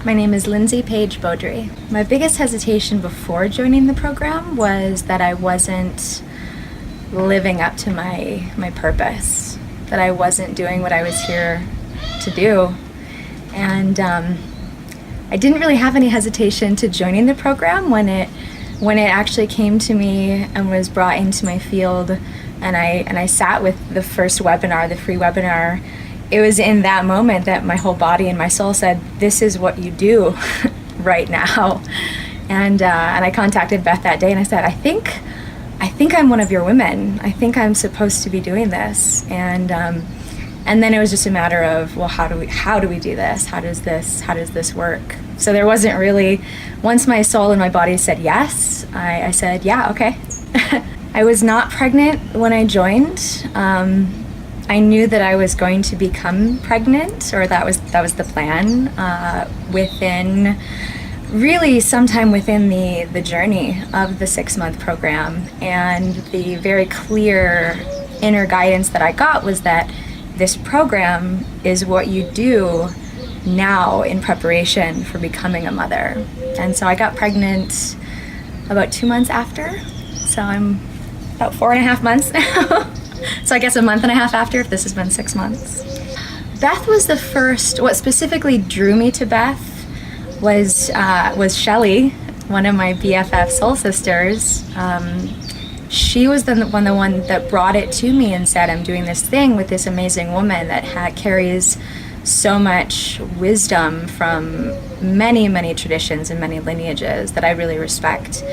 My name is Lindsey Beaudry. My biggest hesitation before joining the program was that I wasn't living up to my purpose, that I wasn't doing what I was here to do. And I didn't really have any hesitation to joining the program when it actually came to me and was brought into my field, and I sat with the first webinar, the free webinar. It was in that moment that my whole body and my soul said, this is what you do right now. And I contacted Beth that day and I said, I think I'm one of your women. I think I'm supposed to be doing this. And then it was just a matter of, well, how do we do this? How does this work? So there wasn't really, once my soul and my body said yes, I said, yeah, okay. I was not pregnant when I joined. I knew that I was going to become pregnant, or that was the plan, within really sometime within the journey of the 6-month program. And the very clear inner guidance that I got was that this program is what you do now in preparation for becoming a mother. And so I got pregnant about 2 months after, so I'm about 4.5 months now. So I guess a month and a half after, if this has been 6 months. Beth was the first. What specifically drew me to Beth was Shelley, one of my BFF soul sisters. She was the one that brought it to me and said, I'm doing this thing with this amazing woman that carries so much wisdom from many, many traditions and many lineages that I really respect.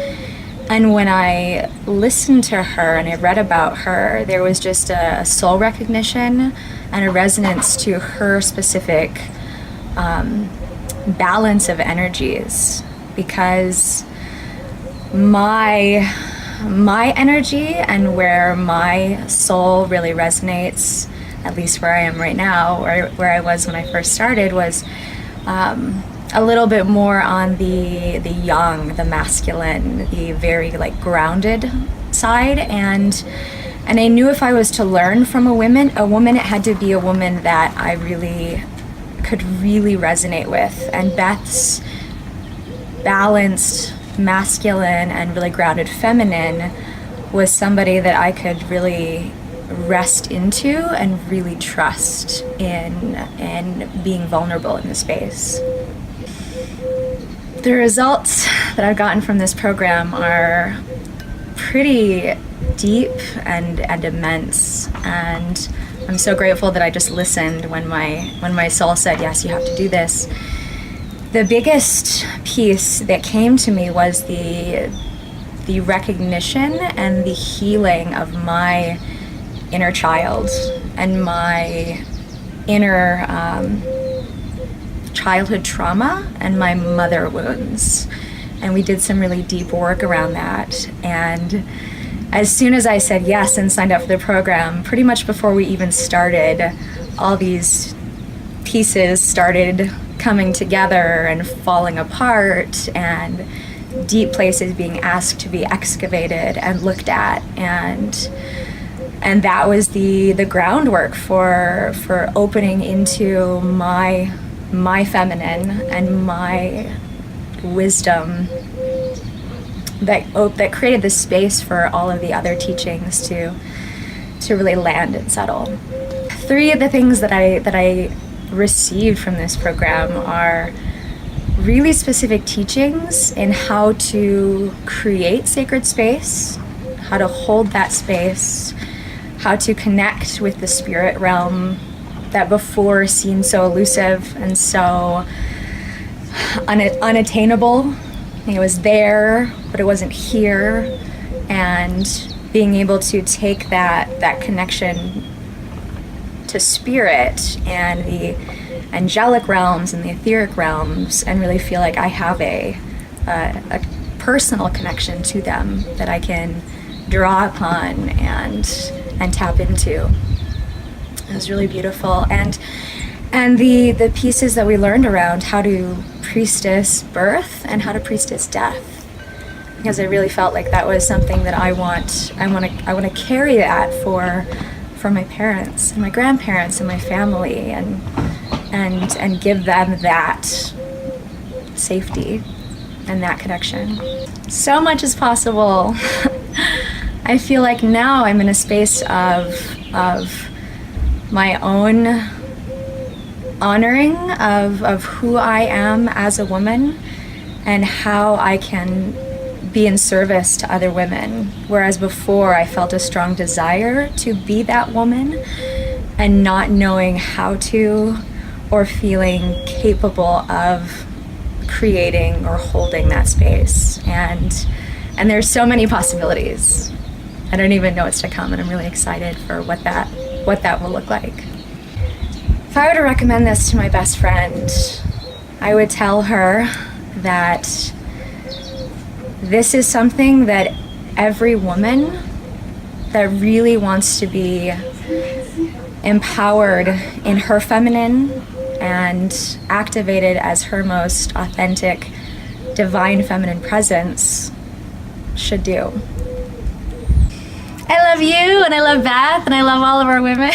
And when I listened to her and I read about her, there was just a soul recognition and a resonance to her specific balance of energies, because my energy and where my soul really resonates, at least where I am right now, or where I was when I first started, was a little bit more on the yang, the masculine, the very grounded side, and I knew if I was to learn from a woman, it had to be a woman that I really could really resonate with. And Beth's balanced masculine and really grounded feminine was somebody that I could really rest into and really trust in being vulnerable in the space. The results that I've gotten from this program are pretty deep and immense, and I'm so grateful that I just listened when my soul said, yes, you have to do this. The biggest piece that came to me was the recognition and the healing of my inner child and my inner childhood trauma and my mother wounds. And we did some really deep work around that. And as soon as I said yes and signed up for the program, pretty much before we even started, all these pieces started coming together and falling apart, and deep places being asked to be excavated and looked at, and that was the groundwork for opening into my feminine and my wisdom that created the space for all of the other teachings to really land and settle. 3 of the things that I received from this program are really specific teachings in how to create sacred space, how to hold that space, how to connect with the spirit realm that before seemed so elusive and so unattainable. It was there, but it wasn't here. And being able to take that connection to spirit and the angelic realms and the etheric realms, and really feel like I have a personal connection to them that I can draw upon and tap into. It was really beautiful. And the pieces that we learned around how to priestess birth and how to priestess death, because I really felt like that was something that I want to carry that for my parents and my grandparents and my family, and give them that safety and that connection. So much is possible. I feel like now I'm in a space of my own honoring of who I am as a woman and how I can be in service to other women. Whereas before I felt a strong desire to be that woman and not knowing how to or feeling capable of creating or holding that space. And there's so many possibilities. I don't even know what's to come, and I'm really excited for what that will look like. If I were to recommend this to my best friend, I would tell her that this is something that every woman that really wants to be empowered in her feminine and activated as her most authentic, divine feminine presence should do. I love you, and I love Beth, and I love all of our women.